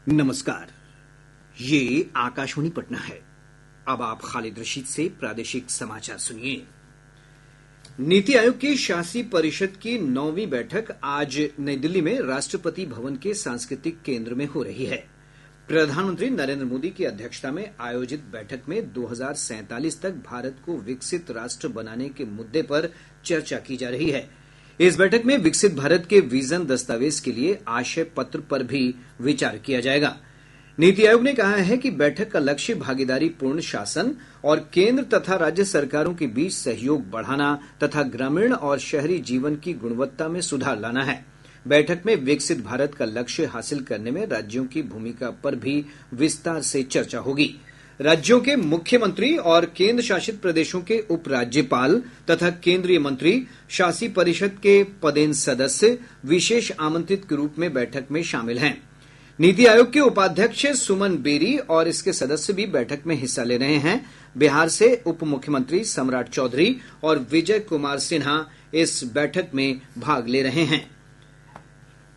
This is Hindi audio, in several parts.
नमस्कार। ये आकाशवाणी पटना है। अब आप खालिद रशीद से प्रादेशिक समाचार सुनिए। नीति आयोग की शासी परिषद की 9वीं बैठक आज नई दिल्ली में राष्ट्रपति भवन के सांस्कृतिक केंद्र में हो रही है। प्रधानमंत्री नरेंद्र मोदी की अध्यक्षता में आयोजित बैठक में 2047 तक भारत को विकसित राष्ट्र बनाने के मुद्दे पर चर्चा की जा रही है। इस बैठक में विकसित भारत के विजन दस्तावेज के लिए आशय पत्र पर भी विचार किया जाएगा। नीति आयोग ने कहा है कि बैठक का लक्ष्य भागीदारी पूर्ण शासन और केंद्र तथा राज्य सरकारों के बीच सहयोग बढ़ाना तथा ग्रामीण और शहरी जीवन की गुणवत्ता में सुधार लाना है। बैठक में विकसित भारत का लक्ष्य हासिल करने में राज्यों की भूमिका पर भी विस्तार से चर्चा होगी। राज्यों के मुख्यमंत्री और केंद्र शासित प्रदेशों के उपराज्यपाल तथा केंद्रीय मंत्री शासी परिषद के पदेन सदस्य विशेष आमंत्रित के रूप में बैठक में शामिल हैं। नीति आयोग के उपाध्यक्ष सुमन बेरी और इसके सदस्य भी बैठक में हिस्सा ले रहे हैं। बिहार से उप मुख्यमंत्री सम्राट चौधरी और विजय कुमार सिन्हा इस बैठक में भाग ले रहे हैं।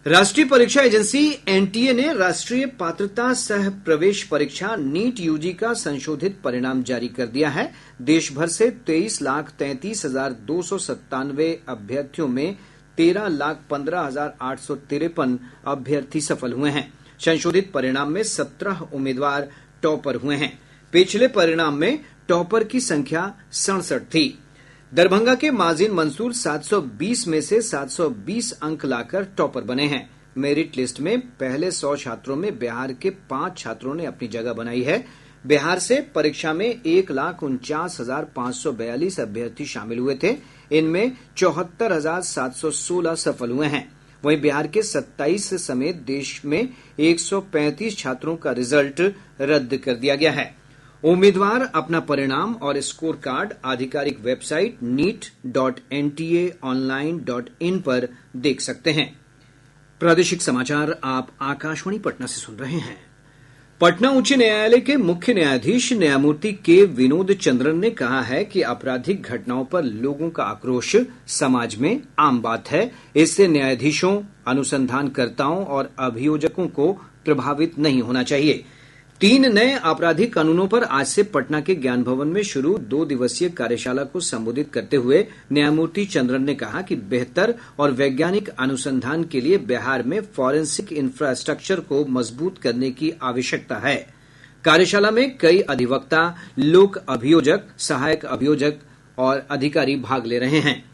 राष्ट्रीय परीक्षा एजेंसी एनटीए ने राष्ट्रीय पात्रता सह प्रवेश परीक्षा नीट यूजी का संशोधित परिणाम जारी कर दिया है। देश भर से 23,33,297 अभ्यर्थियों में 13,15,853 अभ्यर्थी सफल हुए हैं। संशोधित परिणाम में 17 उम्मीदवार टॉपर हुए हैं। पिछले परिणाम में टॉपर की संख्या 67 थी। दरभंगा के माजिन मंसूर 720 में से 720 अंक लाकर टॉपर बने हैं। मेरिट लिस्ट में पहले 100 छात्रों में बिहार के 5 छात्रों ने अपनी जगह बनाई है। बिहार से परीक्षा में 1,49,542 अभ्यर्थी शामिल हुए थे। इनमें 74,716 सफल हुए हैं। वहीं बिहार के 27 समेत देश में 135 छात्रों का रिजल्ट रद्द कर दिया गया है। उम्मीदवार अपना परिणाम और स्कोर कार्ड आधिकारिक वेबसाइट neet.ntaonline.in पर देख सकते हैं। प्रादेशिक समाचार आप आकाशवाणी पटना से सुन रहे हैं। पटना उच्च न्यायालय के मुख्य न्यायाधीश न्यायमूर्ति के विनोद चंद्रन ने कहा है कि आपराधिक घटनाओं पर लोगों का आक्रोश समाज में आम बात है। इससे न्यायाधीशों, अनुसंधानकर्ताओं और अभियोजकों को प्रभावित नहीं होना चाहिए। 3 नए आपराधिक कानूनों पर आज से पटना के ज्ञान भवन में शुरू 2 दिवसीय कार्यशाला को संबोधित करते हुए न्यायमूर्ति चंद्रन ने कहा कि बेहतर और वैज्ञानिक अनुसंधान के लिए बिहार में फॉरेंसिक इंफ्रास्ट्रक्चर को मजबूत करने की आवश्यकता है। कार्यशाला में कई अधिवक्ता, लोक अभियोजक, सहायक अभियोजक और अधिकारी भाग ले रहे हैं।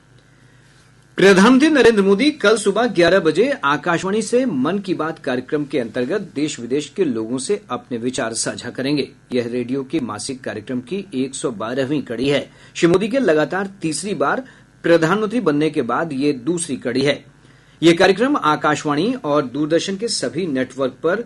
प्रधानमंत्री नरेंद्र मोदी कल सुबह 11 बजे आकाशवाणी से मन की बात कार्यक्रम के अंतर्गत देश विदेश के लोगों से अपने विचार साझा करेंगे। यह रेडियो के मासिक कार्यक्रम की 112वीं कड़ी है। श्री मोदी के लगातार तीसरी बार प्रधानमंत्री बनने के बाद ये दूसरी कड़ी है। यह कार्यक्रम आकाशवाणी और दूरदर्शन के सभी नेटवर्क पर,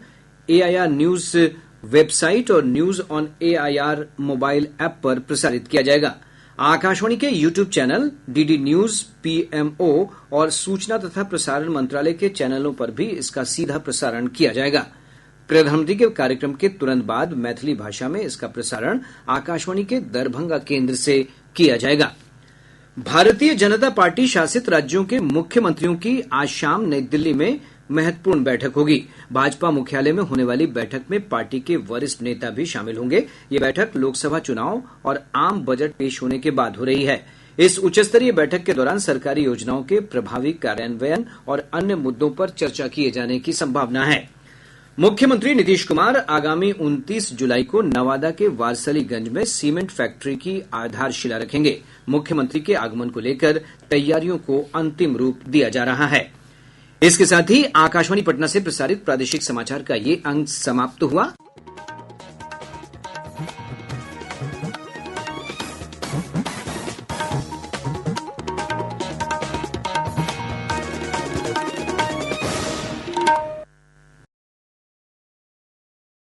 AIR न्यूज वेबसाइट और news on AIR mobile app पर प्रसारित किया जाएगा। आकाशवाणी के YouTube channel, DD news, PMO और सूचना तथा प्रसारण मंत्रालय के चैनलों पर भी इसका सीधा प्रसारण किया जाएगा। प्रधानमंत्री के कार्यक्रम के तुरंत बाद मैथिली भाषा में इसका प्रसारण आकाशवाणी के दरभंगा केंद्र से किया जाएगा। भारतीय जनता पार्टी शासित राज्यों के मुख्यमंत्रियों की आज शाम नई दिल्ली में महत्वपूर्ण बैठक होगी। भाजपा मुख्यालय में होने वाली बैठक में पार्टी के वरिष्ठ नेता भी शामिल होंगे। ये बैठक लोकसभा चुनाव और आम बजट पेश होने के बाद हो रही है। इस उच्चस्तरीय बैठक के दौरान सरकारी योजनाओं के प्रभावी कार्यान्वयन और अन्य मुद्दों पर चर्चा किए जाने की संभावना है। मुख्यमंत्री नीतीश कुमार आगामी 29 जुलाई को नवादा के वारसलीगंज में सीमेंट फैक्ट्री की आधारशिला रखेंगे। मुख्यमंत्री के आगमन को लेकर तैयारियों को अंतिम रूप दिया जा रहा है। इसके साथ ही आकाशवाणी पटना से प्रसारित प्रादेशिक समाचार का ये अंक समाप्त हुआ।